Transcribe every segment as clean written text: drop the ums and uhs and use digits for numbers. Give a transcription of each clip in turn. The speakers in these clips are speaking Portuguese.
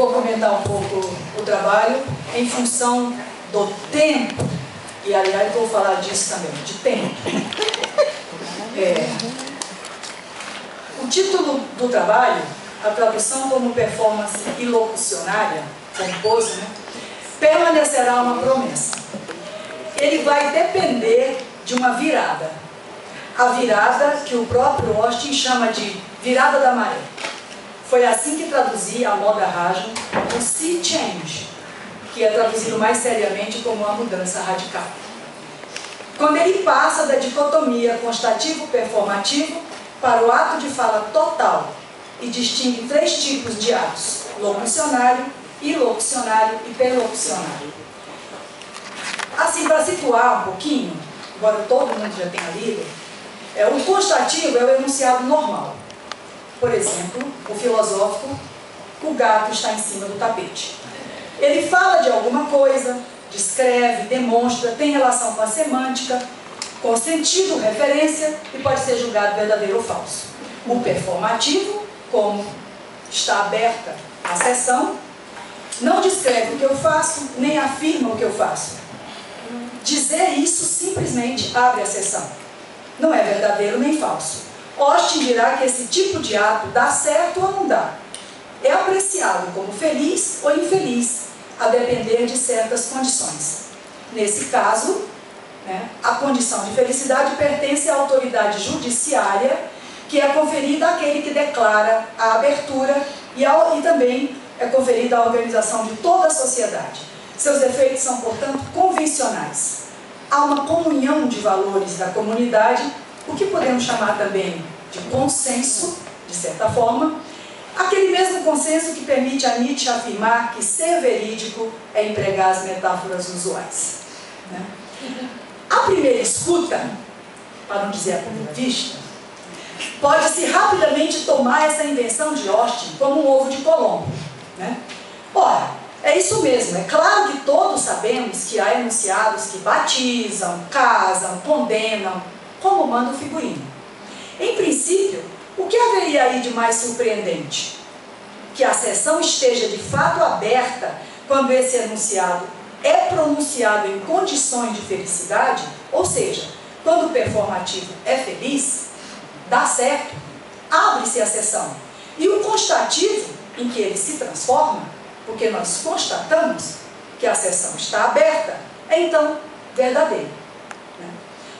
vou comentar um pouco o trabalho em função do tempo, e aliás vou falar disso também, de tempo. O título do trabalho, a tradução como performance ilocucionária, compôs, né, permanecerá uma promessa. Ele vai depender de uma virada. A virada que o próprio Austin chama de virada da maré. Foi assim que traduzi a Moda Rajan o Sea Change, que é traduzido mais seriamente como a mudança radical. Quando ele passa da dicotomia constativo-performativo para o ato de fala total e distingue três tipos de atos: locucionário, ilocucionário e perlocucionário. Assim, para situar um pouquinho, embora todo mundo já tenha lido, o constativo é o enunciado normal. Por exemplo, o filosófico, o gato está em cima do tapete. Ele fala de alguma coisa, descreve, demonstra, tem relação com a semântica, com sentido, referência, e pode ser julgado verdadeiro ou falso. O performativo, como está aberta a sessão, não descreve o que eu faço, nem afirma o que eu faço. Dizer isso simplesmente abre a sessão. Não é verdadeiro nem falso. Austin dirá que esse tipo de ato dá certo ou não dá. É apreciado como feliz ou infeliz, a depender de certas condições. Nesse caso, a condição de felicidade pertence à autoridade judiciária, que é conferida àquele que declara a abertura e também é conferida à organização de toda a sociedade. Seus efeitos são, portanto, convencionais. Há uma comunhão de valores da comunidade, o que podemos chamar também de consenso, de certa forma, aquele mesmo consenso que permite a Nietzsche afirmar que ser verídico é empregar as metáforas usuais. A primeira escuta, para não dizer a primeira vista, pode-se rapidamente tomar essa invenção de Austin como um ovo de Colombo. Ora, é isso mesmo, é claro que todos sabemos que há enunciados que batizam, casam, condenam, como manda o figurino. Em princípio, o que haveria aí de mais surpreendente? Que a sessão esteja de fato aberta quando esse enunciado é pronunciado em condições de felicidade, ou seja, quando o performativo é feliz, dá certo, abre-se a sessão. E o constativo, em que ele se transforma, porque nós constatamos que a sessão está aberta, é então verdadeiro.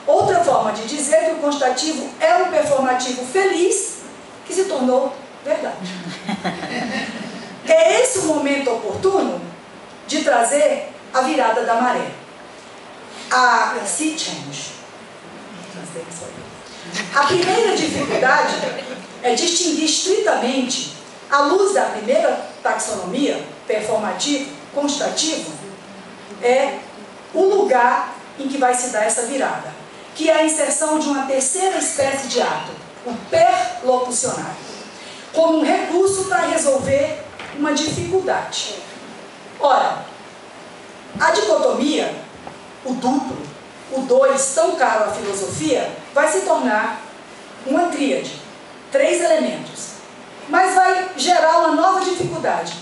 Outra forma de dizer que o constativo é um performativo feliz que se tornou verdade. É esse o momento oportuno de trazer a virada da maré. A Sea Change. A primeira dificuldade é distinguir estritamente, à luz da primeira taxonomia, performativo, constativo, é o lugar em que vai se dar essa virada, que é a inserção de uma terceira espécie de ato, o perlocucionário, como um recurso para resolver uma dificuldade. Ora, a dicotomia, o duplo, o dois, tão caro à filosofia, vai se tornar uma tríade, 3 elementos, mas vai gerar uma nova dificuldade.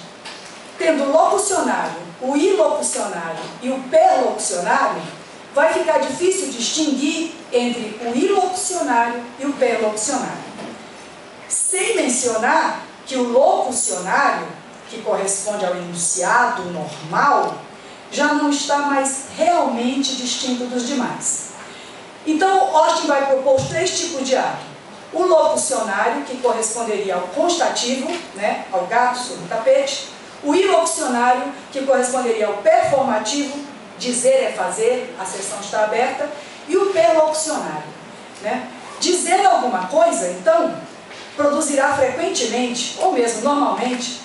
Tendo o locucionário, o ilocucionário e o perlocucionário, vai ficar difícil distinguir entre o ilocucionário e o perlocucionário. Sem mencionar que o locucionário, que corresponde ao enunciado normal, já não está mais realmente distinto dos demais. Então, Austin vai propor os 3 tipos de ato. O locucionário, que corresponderia ao constativo, ao gato sobre o tapete. O ilocucionário, que corresponderia ao performativo, dizer é fazer, a sessão está aberta. E o perlocucionário. Dizer alguma coisa, então, produzirá frequentemente, ou mesmo normalmente,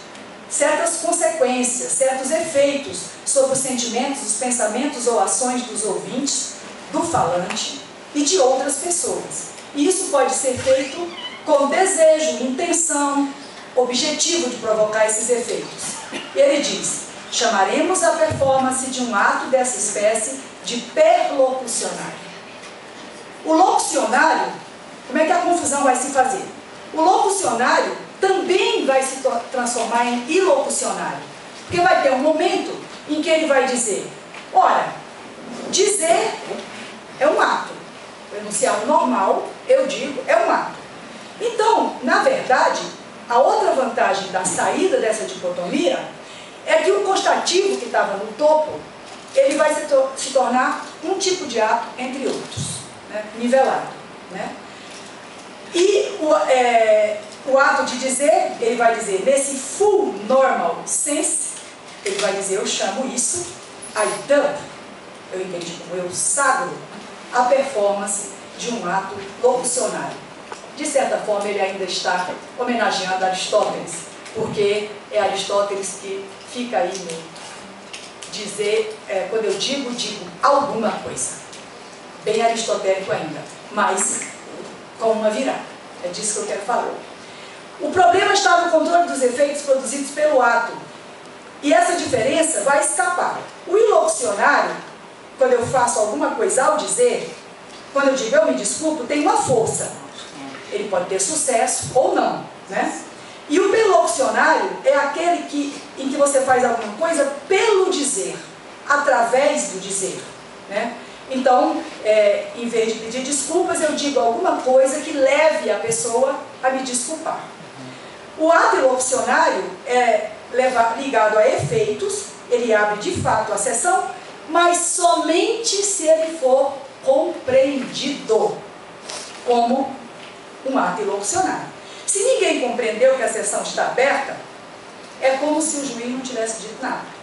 certas consequências, certos efeitos sobre os sentimentos, os pensamentos ou ações dos ouvintes, do falante e de outras pessoas. E isso pode ser feito com desejo, intenção, objetivo de provocar esses efeitos. Ele diz: chamaremos a performance de um ato dessa espécie de perlocucionário. O locucionário, como é que a confusão vai se fazer? O locucionário também vai se transformar em ilocucionário. Porque vai ter um momento em que ele vai dizer, ora, dizer é um ato. O enunciado normal, eu digo, é um ato. Então, na verdade, a outra vantagem da saída dessa dicotomia é que o constativo que estava no topo, ele vai se tornar um tipo de ato entre outros, né? Nivelado. Né? E o ato de dizer, ele vai dizer, nesse full normal sense, ele vai dizer, eu chamo isso, I dub, eu entendi como eu sagro, a performance de um ato locucionário. De certa forma, ele ainda está homenageando Aristóteles, porque é Aristóteles que fica aí no dizer, quando eu digo alguma coisa. Bem aristotélico ainda, mas com uma virada. É disso que eu quero falar. O problema está no controle dos efeitos produzidos pelo ato. E essa diferença vai escapar. O ilocucionário, quando eu faço alguma coisa ao dizer, quando eu digo eu me desculpo, tem uma força. Ele pode ter sucesso ou não, né? E o perlocucionário é aquele em que você faz alguma coisa pelo dizer, através do dizer, né? Então, em vez de pedir desculpas, eu digo alguma coisa que leve a pessoa a me desculpar. O ato ilocucionário é ligado a efeitos, ele abre de fato a sessão, mas somente se ele for compreendido como um ato ilocucionário. Se ninguém compreendeu que a sessão está aberta, é como se o juiz não tivesse dito nada.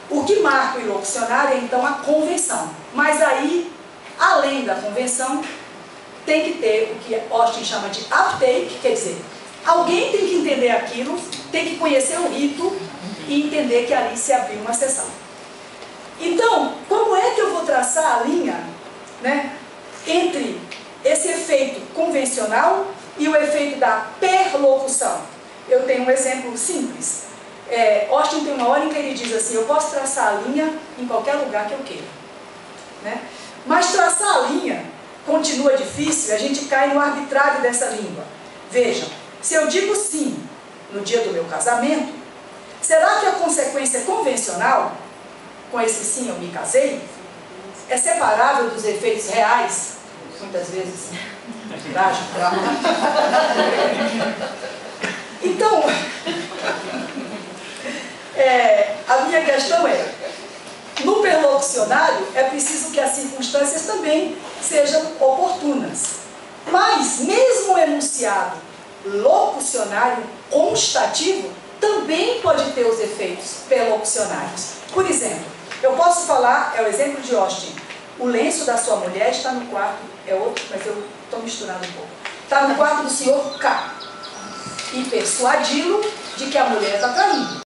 O que marca o ilocucionário é então a convenção. Mas aí, além da convenção, tem que ter o que Austin chama de uptake, quer dizer, alguém tem que entender aquilo, tem que conhecer o rito e entender que ali se abriu uma sessão. Então, como é que eu vou traçar a linha, né, entre esse efeito convencional e o efeito da perlocução? Eu tenho um exemplo simples. Austin tem uma hora em que ele diz assim, eu posso traçar a linha em qualquer lugar que eu queira. Né? Mas traçar a linha continua difícil, a gente cai no arbitrário dessa língua. Vejam, se eu digo sim no dia do meu casamento, será que a consequência convencional, com esse sim eu me casei, é separável dos efeitos reais? Muitas vezes, trágico. Então, a minha questão é, no perlocucionário é preciso que as circunstâncias também sejam oportunas. Mas mesmo o enunciado locucionário constativo também pode ter os efeitos perlocucionários. Por exemplo, eu posso falar, é o exemplo de Austin, o lenço da sua mulher está no quarto, é outro, mas eu estou misturando um pouco. Está no quarto do senhor K. E persuadi-lo de que a mulher está traindo.